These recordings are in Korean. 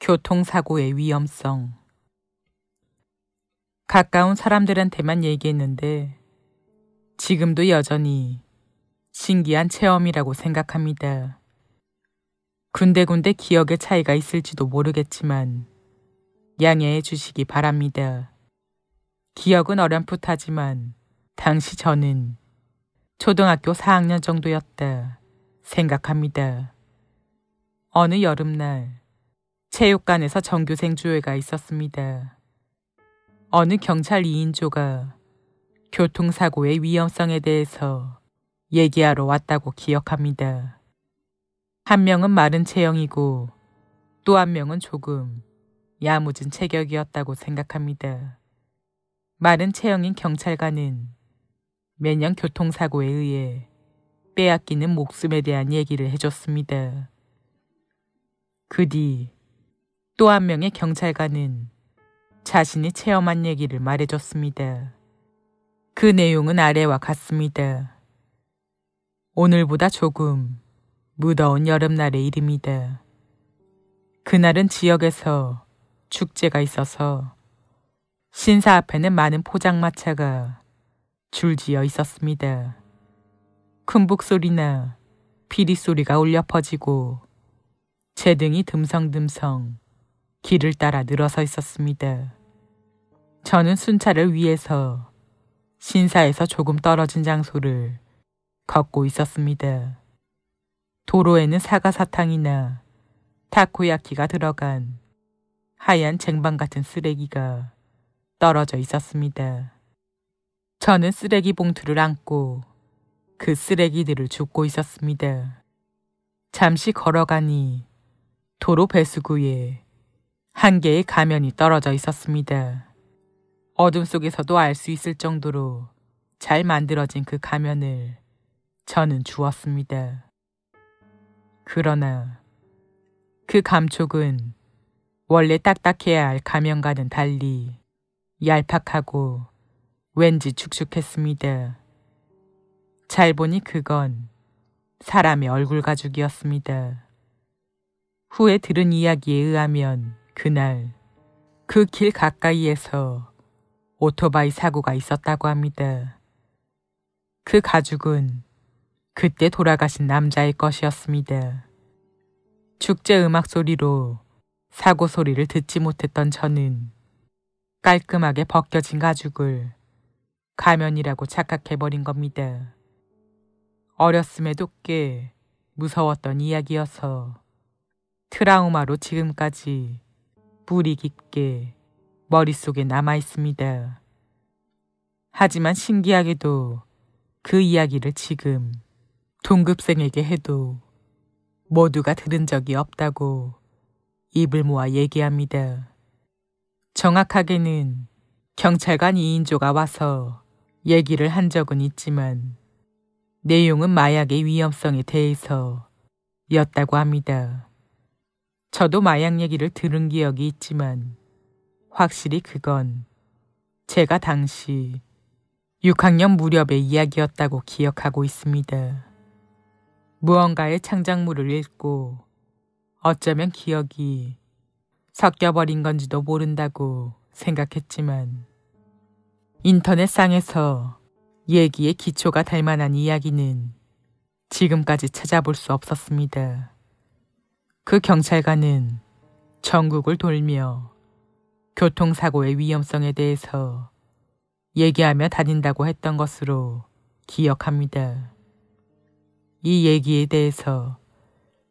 교통사고의 위험성. 가까운 사람들한테만 얘기했는데 지금도 여전히 신기한 체험이라고 생각합니다. 군데군데 기억의 차이가 있을지도 모르겠지만 양해해 주시기 바랍니다. 기억은 어렴풋하지만 당시 저는 초등학교 4학년 정도였다 생각합니다. 어느 여름날 체육관에서 정규생 주회가 있었습니다. 어느 경찰 2인조가 교통사고의 위험성에 대해서 얘기하러 왔다고 기억합니다. 한 명은 마른 체형이고 또 한 명은 조금 야무진 체격이었다고 생각합니다. 마른 체형인 경찰관은 매년 교통사고에 의해 빼앗기는 목숨에 대한 얘기를 해줬습니다. 그 뒤 또 한 명의 경찰관은 자신이 체험한 얘기를 말해줬습니다. 그 내용은 아래와 같습니다. 오늘보다 조금 무더운 여름날의 일입니다. 그날은 지역에서 축제가 있어서 신사 앞에는 많은 포장마차가 줄지어 있었습니다. 큰 북소리나 피리소리가 울려 퍼지고 제등이 듬성듬성 길을 따라 늘어서 있었습니다. 저는 순찰을 위해서 신사에서 조금 떨어진 장소를 걷고 있었습니다. 도로에는 사과사탕이나 타코야키가 들어간 하얀 쟁반 같은 쓰레기가 떨어져 있었습니다. 저는 쓰레기 봉투를 안고 그 쓰레기들을 줍고 있었습니다. 잠시 걸어가니 도로 배수구에 한 개의 가면이 떨어져 있었습니다. 어둠 속에서도 알 수 있을 정도로 잘 만들어진 그 가면을 저는 주었습니다. 그러나 그 감촉은 원래 딱딱해야 할 가면과는 달리 얄팍하고 왠지 축축했습니다. 잘 보니 그건 사람의 얼굴 가죽이었습니다. 후에 들은 이야기에 의하면 그날 그 길 가까이에서 오토바이 사고가 있었다고 합니다. 그 가죽은 그때 돌아가신 남자의 것이었습니다. 축제 음악 소리로 사고 소리를 듣지 못했던 저는 깔끔하게 벗겨진 가죽을 가면이라고 착각해버린 겁니다. 어렸음에도 꽤 무서웠던 이야기여서 트라우마로 지금까지 뿌리 깊게 머릿속에 남아있습니다. 하지만 신기하게도 그 이야기를 지금 동급생에게 해도 모두가 들은 적이 없다고 입을 모아 얘기합니다. 정확하게는 경찰관 2인조가 와서 얘기를 한 적은 있지만 내용은 마약의 위험성에 대해서였다고 합니다. 저도 마약 얘기를 들은 기억이 있지만 확실히 그건 제가 당시 6학년 무렵의 이야기였다고 기억하고 있습니다. 무언가의 창작물을 읽고 어쩌면 기억이 섞여버린 건지도 모른다고 생각했지만 인터넷상에서 얘기의 기초가 될 만한 이야기는 지금까지 찾아볼 수 없었습니다. 그 경찰관은 전국을 돌며 교통사고의 위험성에 대해서 얘기하며 다닌다고 했던 것으로 기억합니다. 이 얘기에 대해서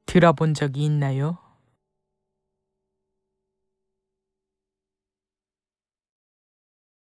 들어본 적이 있나요?